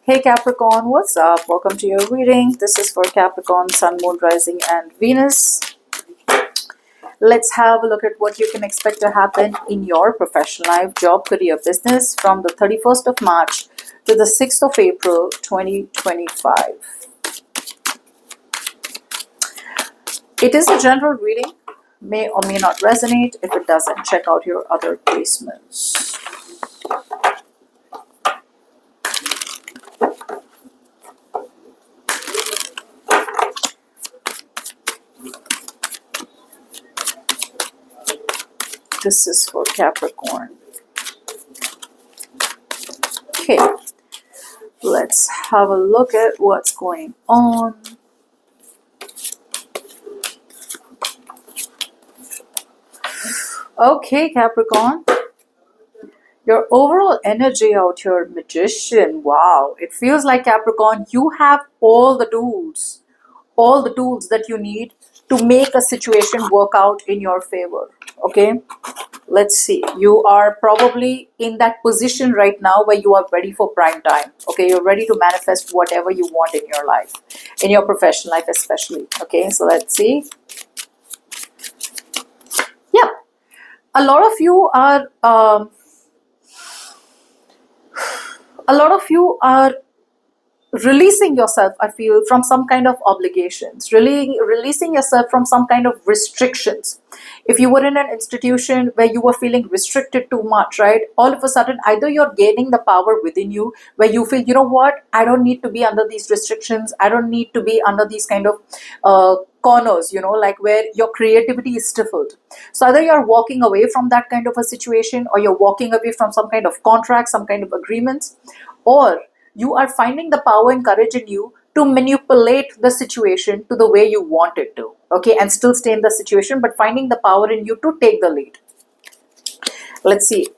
Hey Capricorn, what's up? Welcome to your reading. This is for Capricorn, Sun, Moon, Rising, and Venus. Let's have a look at what you can expect to happen in your professional life, job, career, business from the 31st of March to the 6th of April 2025. It is a general reading, may or may not resonate. If it doesn't, check out your other placements. This is for Capricorn. Okay, let's have a look at what's going on. Okay, Capricorn. Your overall energy out here, Magician. Wow, it feels like Capricorn, you have all the tools that you need to make a situation work out in your favor. Okay, let's see. You are probably in that position right now where you are ready for prime time. Okay, you're ready to manifest whatever you want in your life, in your professional life especially. Okay, so let's see. Yeah, a lot of you are releasing yourself, I feel, from some kind of obligations, really releasing yourself from some kind of restrictions. If you were in an institution where you were feeling restricted too much, right, all of a sudden either you're gaining the power within you where you feel, you know what, I don't need to be under these restrictions, I don't need to be under these kind of corners, you know, like where your creativity is stifled. So either you're walking away from that kind of a situation, or you're walking away from some kind of contract, some kind of agreements, or you are finding the power and courage in you to manipulate the situation to the way you want it to, okay, and still stay in the situation, but finding the power in you to take the lead. Let's see.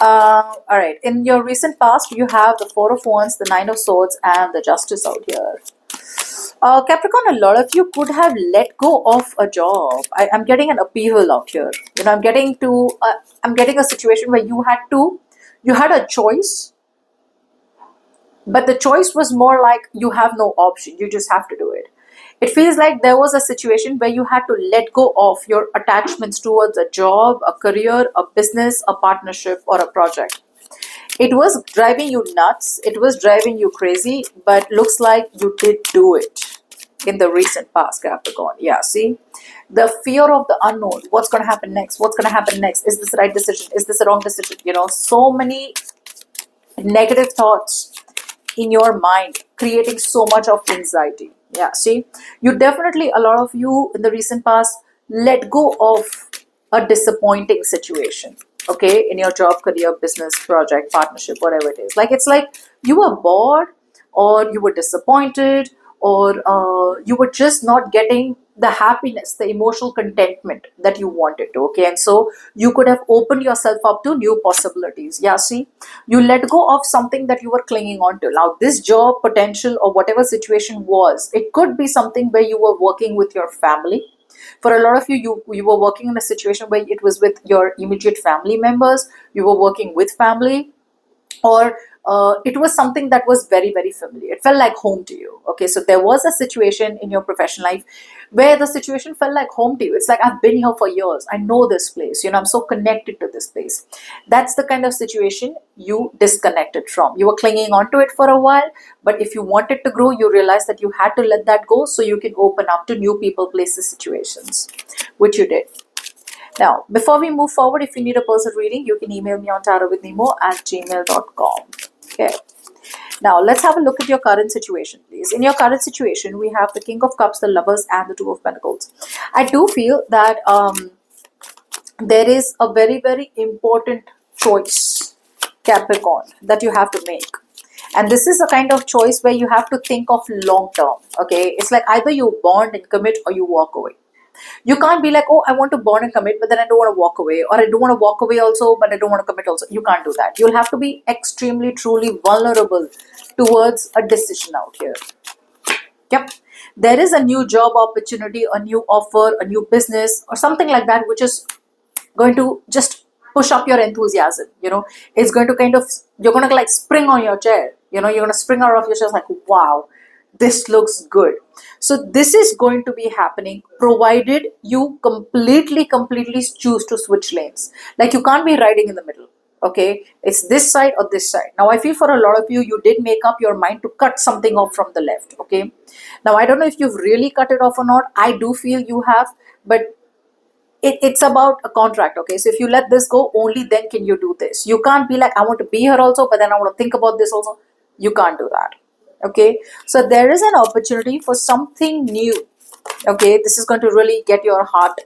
All right, in your recent past, you have the Four of Wands, the Nine of Swords, and the Justice out here. Capricorn, a lot of you could have let go of a job. I'm getting an upheaval out here. You know, I'm getting a situation where you had a choice, but the choice was more like you have no option. You just have to do it. It feels like there was a situation where you had to let go of your attachments towards a job, a career, a business, a partnership, or a project. It was driving you nuts. It was driving you crazy, but looks like you did do it in the recent past, Capricorn. Yeah, see? The fear of the unknown. What's going to happen next? What's going to happen next? Is this the right decision? Is this the wrong decision? You know, so many negative thoughts in your mind, creating so much of anxiety. Yeah, see, you definitely, a lot of you in the recent past, let go of a disappointing situation, okay, in your job, career, business, project, partnership, whatever it is. Like, it's like you were bored, or you were disappointed, or you were just not getting the happiness, the emotional contentment that you wanted to, okay, and so you could have opened yourself up to new possibilities. Yeah, see, you let go of something that you were clinging on to. Now, this job potential or whatever situation was, it could be something where you were working with your family. For a lot of you, you were working in a situation where it was with your immediate family members, you were working with family, or it was something that was very, very familiar. It felt like home to you. Okay, so there was a situation in your professional life where the situation felt like home to you. It's like, I've been here for years. I know this place. You know, I'm so connected to this place. That's the kind of situation you disconnected from. You were clinging onto it for a while, but if you wanted to grow, you realized that you had to let that go so you can open up to new people, places, situations, which you did. Now, before we move forward, if you need a personal reading, you can email me on tarotwithnimo@gmail.com. Okay. Now, let's have a look at your current situation, please. In your current situation, we have the King of Cups, the Lovers, and the Two of Pentacles. I do feel that there is a very, very important choice, Capricorn, that you have to make. And this is a kind of choice where you have to think of long term. Okay. It's like either you bond and commit, or you walk away. You can't be like, oh, I want to bond and commit, but then I don't want to walk away. Or I don't want to walk away also, but I don't want to commit also. You can't do that. You'll have to be extremely, truly vulnerable towards a decision out here. Yep. There is a new job opportunity, a new offer, a new business, or something like that, which is going to just push up your enthusiasm. You know, it's going to kind of, you're going to like spring on your chair You're going to spring out of your chest like, wow, this looks good. So this is going to be happening provided you completely choose to switch lanes. Like, you can't be riding in the middle. Okay, it's this side or this side. Now I feel for a lot of you, you did make up your mind to cut something off from the left. Okay, now I don't know if you've really cut it off or not. I do feel you have, but it's about a contract. Okay, so if you let this go, only then can you do this. You can't be like, I want to be here also, but then I want to think about this also. You can't do that. Okay, so there is an opportunity for something new. Okay, this is going to really get your heart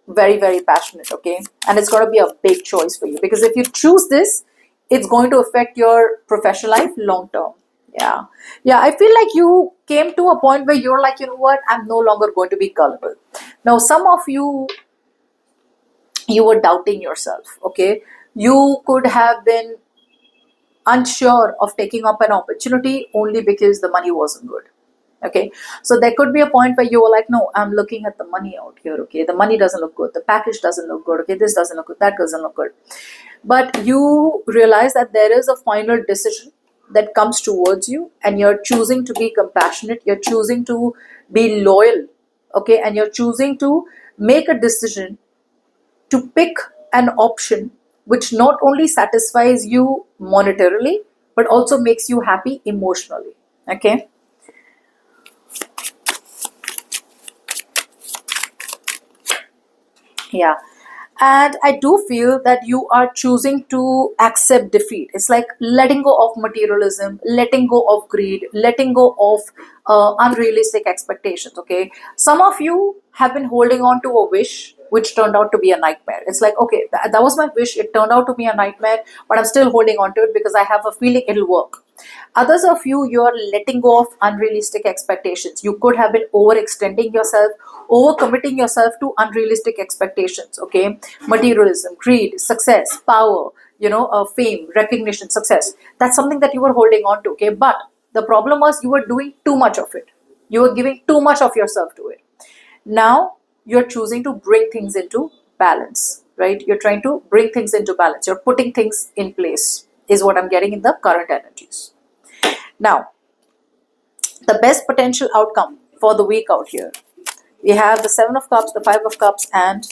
very passionate. Okay, and it's going to be a big choice for you, because if you choose this, it's going to affect your professional life long term. Yeah, I feel like you came to a point where you're like, you know what, I'm no longer going to be gullible. Now some of you, you were doubting yourself. Okay, you could have been unsure of taking up an opportunity only because the money wasn't good. Okay, so there could be a point where you were like, no, I'm looking at the money out here. Okay, the money doesn't look good, the package doesn't look good, okay, this doesn't look good, that doesn't look good. But you realize that there is a final decision that comes towards you, and you're choosing to be compassionate, you're choosing to be loyal. Okay, and you're choosing to make a decision to pick an option which not only satisfies you monetarily but also makes you happy emotionally. Okay, yeah, and I do feel that you are choosing to accept defeat. It's like letting go of materialism, letting go of greed, letting go of unrealistic expectations. Okay, some of you have been holding on to a wish which turned out to be a nightmare. It's like, okay, that was my wish, it turned out to be a nightmare, but I'm still holding on to it because I have a feeling it'll work. Others of you, you are letting go of unrealistic expectations. You could have been overextending yourself, overcommitting yourself to unrealistic expectations. Okay, materialism, greed, success, power, fame, recognition, success. That's something that you were holding on to. Okay, but the problem was you were doing too much of it. You were giving too much of yourself to it. Now you're choosing to bring things into balance, right? You're trying to bring things into balance. You're putting things in place, is what I'm getting in the current energies. Now, the best potential outcome for the week out here, we have the Seven of Cups, the Five of Cups, and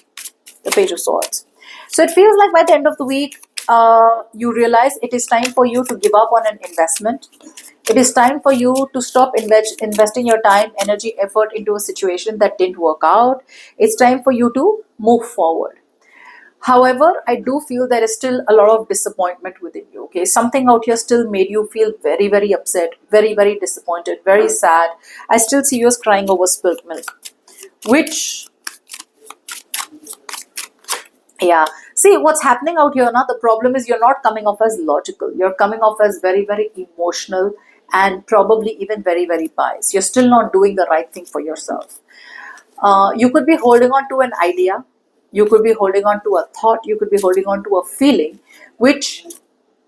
the Page of Swords. So it feels like by the end of the week, you realize it is time for you to give up on an investment. It is time for you to stop investing your time, energy, effort into a situation that didn't work out. It's time for you to move forward. However, I do feel there is still a lot of disappointment within you. Okay, something out here still made you feel very upset, very disappointed, very sad. I still see you as crying over spilt milk, which, yeah. See, what's happening out here now, the problem is you're not coming off as logical. You're coming off as very emotional, and probably even very biased. You're still not doing the right thing for yourself. You could be holding on to an idea. You could be holding on to a thought. You could be holding on to a feeling which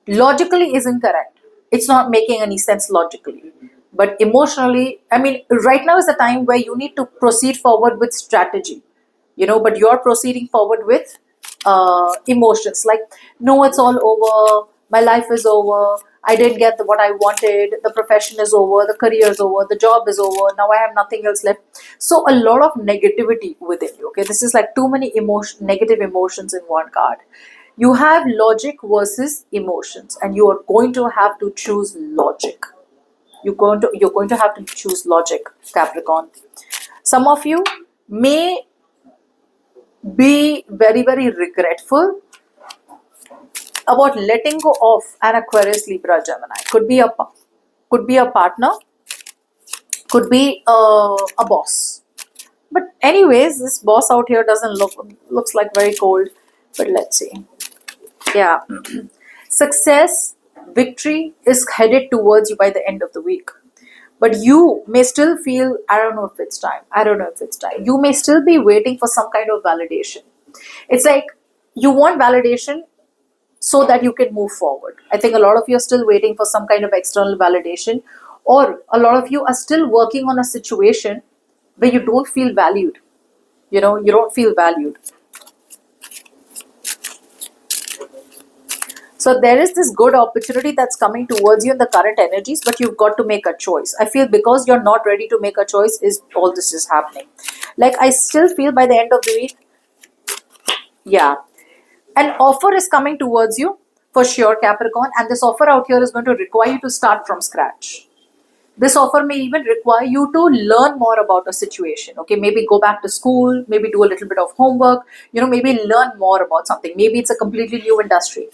logically is incorrect. It's not making any sense logically. But emotionally, I mean, right now is the time where you need to proceed forward with strategy. But you're proceeding forward with emotions like, no, it's all over, my life is over, I didn't get what I wanted, the profession is over, the career is over, the job is over, now I have nothing else left. So a lot of negativity within you. Okay, this is like too many negative emotions in one card. You have logic versus emotions, and you are going to have to choose logic. You're going to have to choose logic, Capricorn. Some of you may be very regretful about letting go of an Aquarius, Libra, Gemini. Could be a partner, could be a boss. But anyways, this boss out here looks like very cold. But let's see. Yeah, success, victory is headed towards you by the end of the week. But you may still feel, I don't know if it's time. I don't know if it's time. You may still be waiting for some kind of validation. It's like you want validation so that you can move forward. I think a lot of you are still waiting for some kind of external validation, or a lot of you are still working on a situation where you don't feel valued. You don't feel valued. So there is this good opportunity that's coming towards you in the current energies, but you've got to make a choice. I feel because you're not ready to make a choice is all this is happening. Like I still feel by the end of the week, yeah, an offer is coming towards you for sure, Capricorn, and this offer out here is going to require you to start from scratch. This offer may even require you to learn more about a situation. Okay, maybe go back to school, maybe do a little bit of homework, maybe learn more about something. Maybe it's a completely new industry,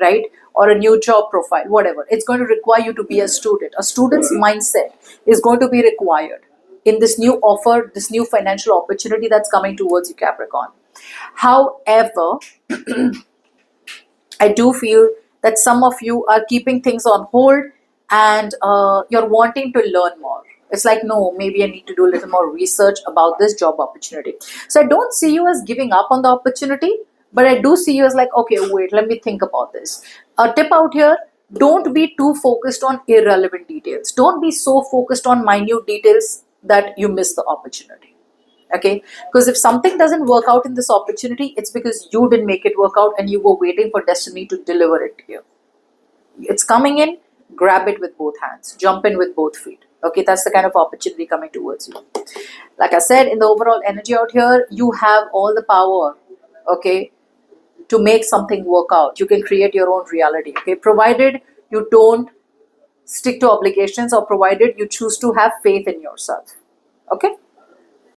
right? Or a new job profile, whatever. It's going to require you to be a student. A student's mindset is going to be required in this new offer, this new financial opportunity that's coming towards you, Capricorn. However, I do feel that some of you are keeping things on hold and you're wanting to learn more. It's like, no, maybe I need to do a little more research about this job opportunity. So I don't see you as giving up on the opportunity, but I do see you as like, okay, wait, let me think about this. A tip out here, don't be too focused on irrelevant details. Don't be so focused on minute details that you miss the opportunity. Okay, because if something doesn't work out in this opportunity, it's because you didn't make it work out and you were waiting for destiny to deliver it to you. It's coming in, grab it with both hands, jump in with both feet. Okay, that's the kind of opportunity coming towards you. Like I said, in the overall energy out here, you have all the power, okay, to make something work out. You can create your own reality, okay, provided you don't stick to obligations or provided you choose to have faith in yourself. Okay.